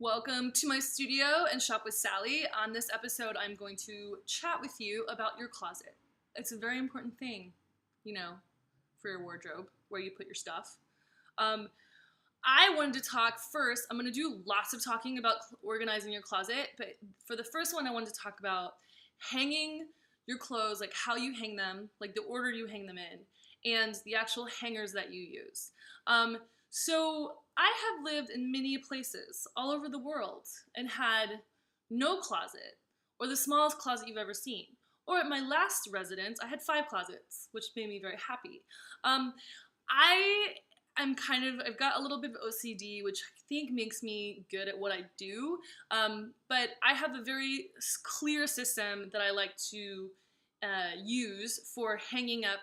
Welcome to my studio and Shop with Sally. On this episode, I'm going to chat with you about your closet. It's a very important thing, for your wardrobe, where you put your stuff. I wanted to talk first. I'm going to do lots of talking about organizing your closet, but for the first one, I wanted to talk about hanging your clothes, like how you hang them, like the order you hang them in, and the actual hangers that you use. So I have lived in many places all over the world and had no closet, or the smallest closet you've ever seen. Or at my last residence, I had 5 closets, which made me very happy. I've got a little bit of OCD, which I think makes me good at what I do. But I have a very clear system that I like to use for hanging up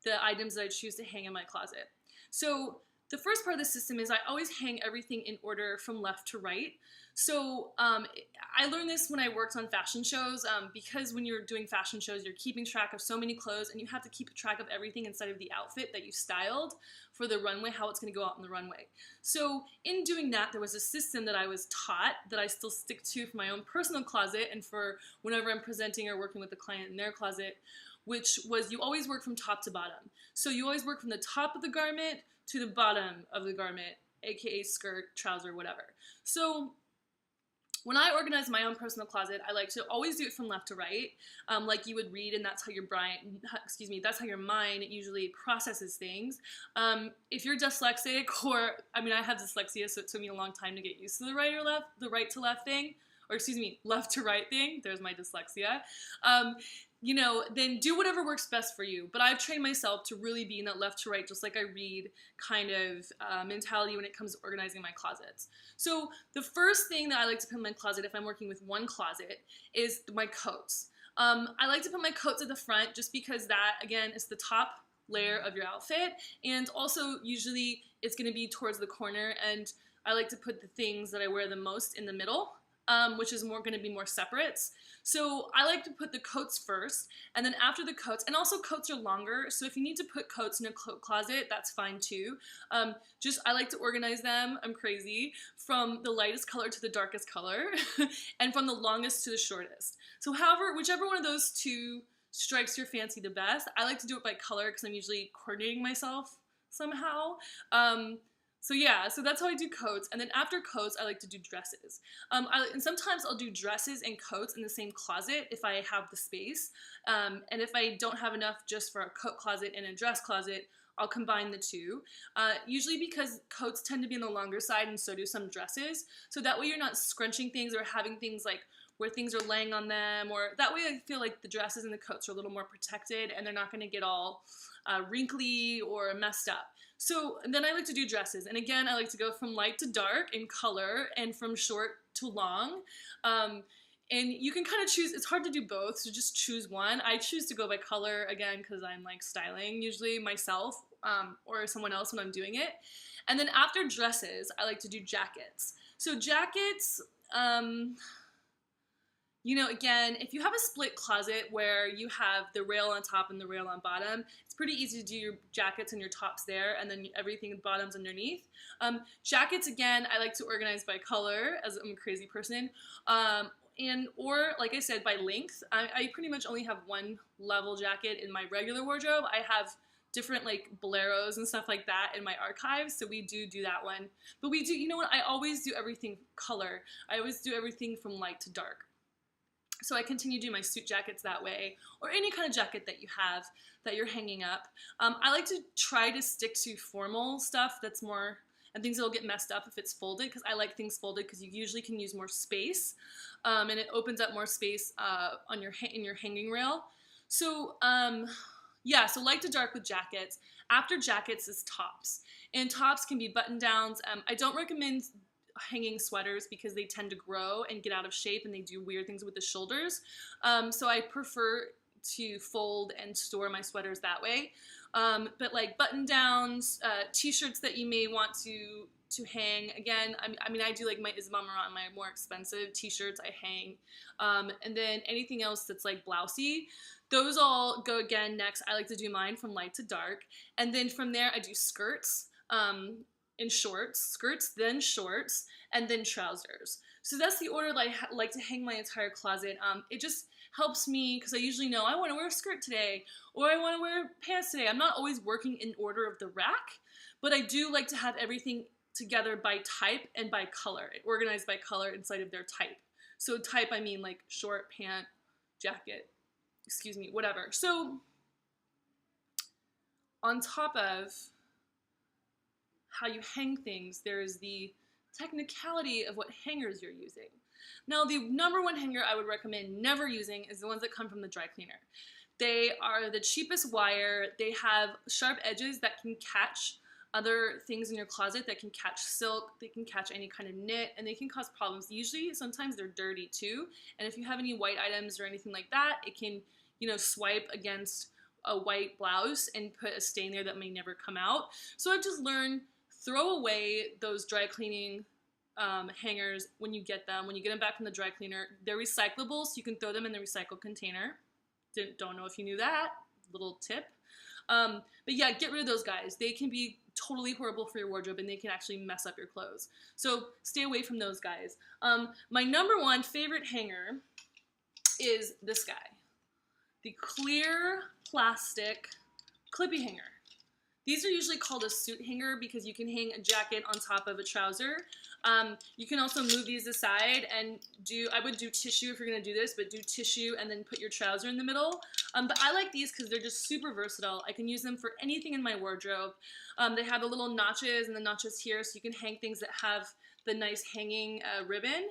the items that I choose to hang in my closet. So the first part of the system is I always hang everything in order from left to right. So I learned this when I worked on fashion shows because when you're doing fashion shows, you're keeping track of so many clothes and you have to keep track of everything inside of the outfit that you styled for the runway, how it's going to go out on the runway. So in doing that, there was a system that I was taught that I still stick to for my own personal closet and for whenever I'm presenting or working with a client in their closet, which was you always work from top to bottom. So you always work from the top of the garment to the bottom of the garment, aka skirt, trouser, whatever. So when I organize my own personal closet, I like to always do it from left to right, like you would read, and that's how that's how your mind usually processes things. If you're dyslexic, or I have dyslexia, so it took me a long time to get used to the right to left thing, or left to right thing. There's my dyslexia. Then do whatever works best for you. But I've trained myself to really be in that left to right, just like I read kind of mentality when it comes to organizing my closets. So the first thing that I like to put in my closet if I'm working with one closet is my coats. I like to put my coats at the front just because that, again, is the top layer of your outfit. And also, usually, it's going to be towards the corner. And I like to put the things that I wear the most in the middle. Which is going to be more separate. So I like to put the coats first, and then after the coats, and also coats are longer, so if you need to put coats in a coat closet, that's fine too. I like to organize them, I'm crazy, from the lightest color to the darkest color, and from the longest to the shortest. So whichever one of those two strikes your fancy the best, I like to do it by color because I'm usually coordinating myself somehow. So that's how I do coats, and then after coats, I like to do dresses. And sometimes I'll do dresses and coats in the same closet if I have the space, and if I don't have enough just for a coat closet and a dress closet, I'll combine the two, usually because coats tend to be on the longer side and so do some dresses, so that way you're not scrunching things or having things like where things are laying on them, or that way I feel like the dresses and the coats are a little more protected and they're not going to get all wrinkly or messed up. So then I like to do dresses, and again I like to go from light to dark in color and from short to long. And you can kind of choose, it's hard to do both, so just choose one. I choose to go by color, again, because I'm like styling usually myself or someone else when I'm doing it. And then after dresses, I like to do jackets. So jackets, again, if you have a split closet where you have the rail on top and the rail on bottom, it's pretty easy to do your jackets and your tops there, and then everything bottoms underneath. Jackets, again, I like to organize by color, as I'm a crazy person, or like I said, by length. I pretty much only have one level jacket in my regular wardrobe. I have different like boleros and stuff like that in my archives, so we do that one. But we do, I always do everything color. I always do everything from light to dark. So I continue doing my suit jackets that way, or any kind of jacket that you have that you're hanging up. I like to try to stick to formal stuff that's more, and things that'll get messed up if it's folded, because I like things folded because you usually can use more space, and it opens up more space in your hanging rail. So so light to dark with jackets. After jackets is tops, and tops can be button downs. I don't recommend hanging sweaters because they tend to grow and get out of shape and they do weird things with the shoulders. So I prefer to fold and store my sweaters that way. But like button downs, t-shirts that you may want to hang. Again, I do like my Isabel Marant, my more expensive t-shirts I hang. And then anything else that's like blousey, those all go again next. I like to do mine from light to dark. And then from there I do skirts. in shorts, skirts, then shorts, and then trousers. So that's the order that I like to hang my entire closet. It just helps me because I usually know I want to wear a skirt today or I want to wear pants today. I'm not always working in order of the rack, but I do like to have everything together by type and by color, organized by color inside of their type. So type, I mean like short, pant, jacket, excuse me, whatever. So on top of how you hang things, there's the technicality of what hangers you're using. Now, the number one hanger I would recommend never using is the ones that come from the dry cleaner. They are the cheapest wire. They have sharp edges that can catch other things in your closet, that can catch silk, they can catch any kind of knit, and they can cause problems. Usually, sometimes they're dirty too, and if you have any white items or anything like that, it can, you know, swipe against a white blouse and put a stain there that may never come out. So I've just learned, throw away those dry cleaning hangers when you get them back from the dry cleaner. They're recyclable, so you can throw them in the recycle container. Don't know if you knew that, little tip. But yeah, get rid of those guys. They can be totally horrible for your wardrobe and they can actually mess up your clothes. So stay away from those guys. My number one favorite hanger is this guy. The clear plastic clippy hanger. These are usually called a suit hanger because you can hang a jacket on top of a trouser. You can also move these aside and I would do tissue if you're going to do this, but do tissue and then put your trouser in the middle. But I like these because they're just super versatile. I can use them for anything in my wardrobe. They have the little notches and the notches here so you can hang things that have the nice hanging ribbon.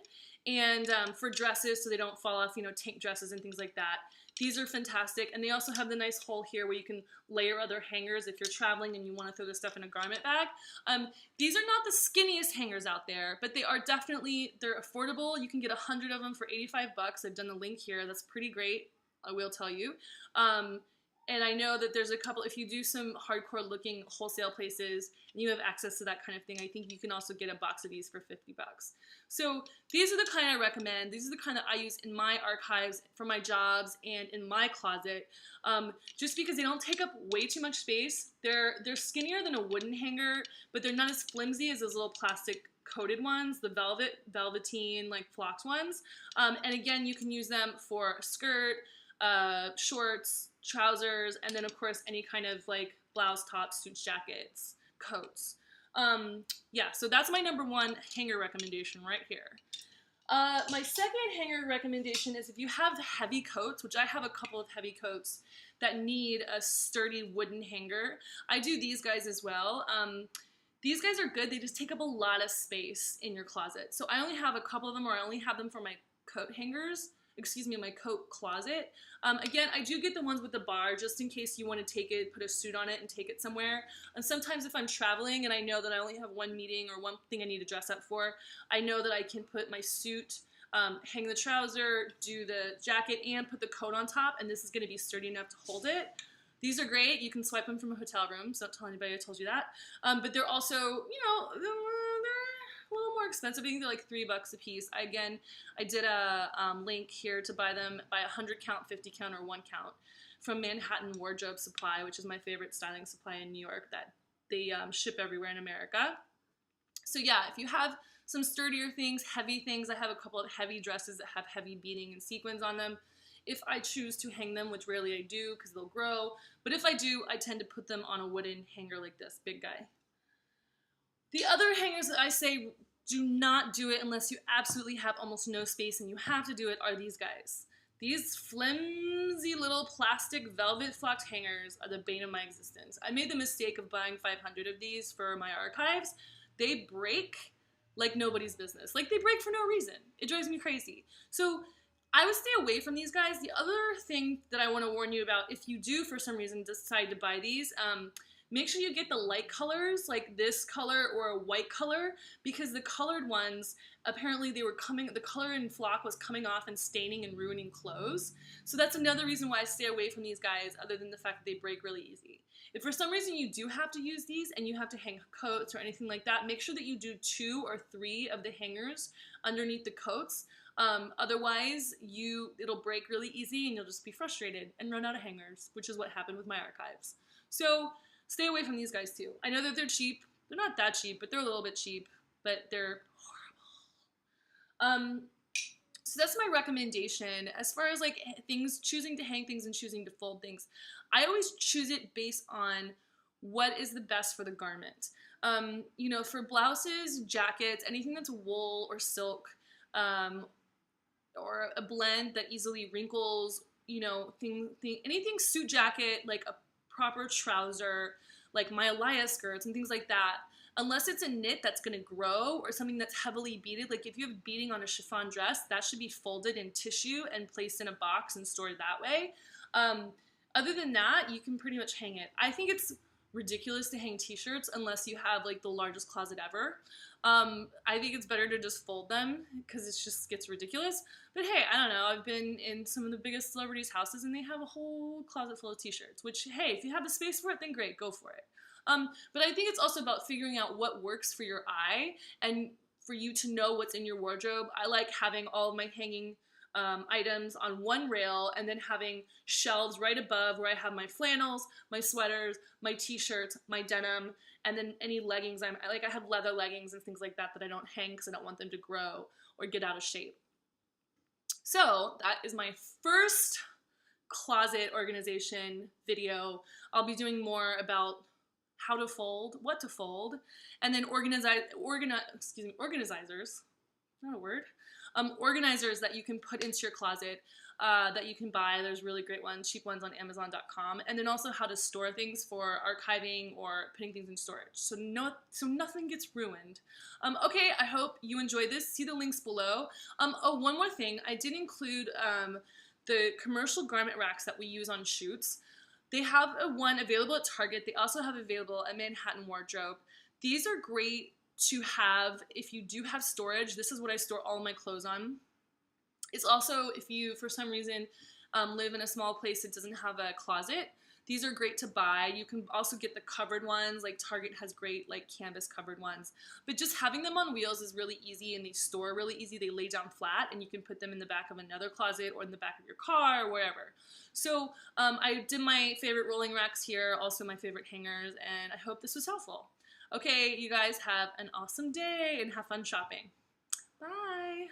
And for dresses so they don't fall off, you know, tank dresses and things like that. These are fantastic, and they also have the nice hole here where you can layer other hangers if you're traveling and you want to throw this stuff in a garment bag. These are not the skinniest hangers out there, but they are definitely, they're affordable. You can get 100 of them for 85 bucks. I've done the link here. That's pretty great, I will tell you. And I know that there's a couple, if you do some hardcore looking wholesale places and you have access to that kind of thing, I think you can also get a box of these for 50 bucks. So these are the kind I recommend. These are the kind that I use in my archives for my jobs and in my closet, just because they don't take up way too much space. They're skinnier than a wooden hanger, but they're not as flimsy as those little plastic coated ones, the velveteen, like flocked ones. And again, you can use them for a skirt, shorts, trousers, and then of course any kind of like blouse, tops, suits, jackets, coats. Yeah, so that's my number one hanger recommendation right here. My second hanger recommendation is if you have heavy coats, which I have a couple of heavy coats that need a sturdy wooden hanger. I do these guys as well. These guys are good. They just take up a lot of space in your closet. So I only have a couple of them, or I only have them for my coat hangers. Excuse me, my coat closet. Again, I do get the ones with the bar just in case you want to take it, put a suit on it and take it somewhere. And sometimes if I'm traveling and I know that I only have one meeting or one thing I need to dress up for, I know that I can put my suit, hang the trouser, do the jacket, and put the coat on top, and this is going to be sturdy enough to hold it. These are great. You can swipe them from a hotel room, so don't tell anybody I told you that. But they're also, you know, they're a little more expensive. I think they're like $3 a piece. I did a link here to buy them by 100 count, 50 count, or 1 count from Manhattan Wardrobe Supply, which is my favorite styling supply in New York that they ship everywhere in America. So yeah, if you have some sturdier things, heavy things, I have a couple of heavy dresses that have heavy beading and sequins on them. If I choose to hang them, which rarely I do because they'll grow, but if I do, I tend to put them on a wooden hanger like this, big guy. The other hangers that I say do not do it unless you absolutely have almost no space and you have to do it are these guys. These flimsy little plastic velvet flocked hangers are the bane of my existence. I made the mistake of buying 500 of these for my archives. They break like nobody's business. Like they break for no reason. It drives me crazy. So I would stay away from these guys. The other thing that I want to warn you about, if you do for some reason decide to buy these, make sure you get the light colors, like this color or a white color, because the colored ones, apparently the color in flock was coming off and staining and ruining clothes. So that's another reason why I stay away from these guys, other than the fact that they break really easy. If for some reason you do have to use these and you have to hang coats or anything like that, make sure that you do 2 or 3 of the hangers underneath the coats. Otherwise, it'll break really easy and you'll just be frustrated and run out of hangers, which is what happened with my archives. So stay away from these guys too. I know that they're cheap. They're not that cheap, but they're a little bit cheap, but they're horrible. So that's my recommendation. As far as like things, choosing to hang things and choosing to fold things, I always choose it based on what is the best for the garment. You know, for blouses, jackets, anything that's wool or silk, um, or a blend that easily wrinkles, you know, anything suit jacket, like a proper trouser, like my Elias skirts and things like that. Unless it's a knit that's going to grow or something that's heavily beaded, like if you have beading on a chiffon dress, that should be folded in tissue and placed in a box and stored that way. Other than that, you can pretty much hang it. I think it's ridiculous to hang t-shirts unless you have like the largest closet ever. I think it's better to just fold them because it just gets ridiculous. But hey, I don't know. I've been in some of the biggest celebrities' houses and they have a whole closet full of t-shirts, which, hey, if you have the space for it, then great, go for it. But I think it's also about figuring out what works for your eye and for you to know what's in your wardrobe. I like having all of my hanging items on one rail and then having shelves right above where I have my flannels, my sweaters, my t-shirts, my denim, and then any leggings. I have leather leggings and things like that that I don't hang because I don't want them to grow or get out of shape. So that is my first closet organization video. I'll be doing more about how to fold, what to fold, and then organizers, not a word, organizers that you can put into your closet that you can buy. There's really great ones, cheap ones on Amazon.com, and then also how to store things for archiving or putting things in storage, so nothing gets ruined. Okay, I hope you enjoyed this. See the links below. Oh, one more thing, I did include the commercial garment racks that we use on shoots. They have one available at Target. They also have available at Manhattan Wardrobe. These are great to have if you do have storage. This is what I store all my clothes on. It's also, if you, for some reason, live in a small place that doesn't have a closet, these are great to buy. You can also get the covered ones, like Target has great like canvas covered ones. But just having them on wheels is really easy and they store really easy. They lay down flat and you can put them in the back of another closet or in the back of your car or wherever. So I did my favorite rolling racks here, also my favorite hangers, and I hope this was helpful. Okay, you guys have an awesome day and have fun shopping. Bye!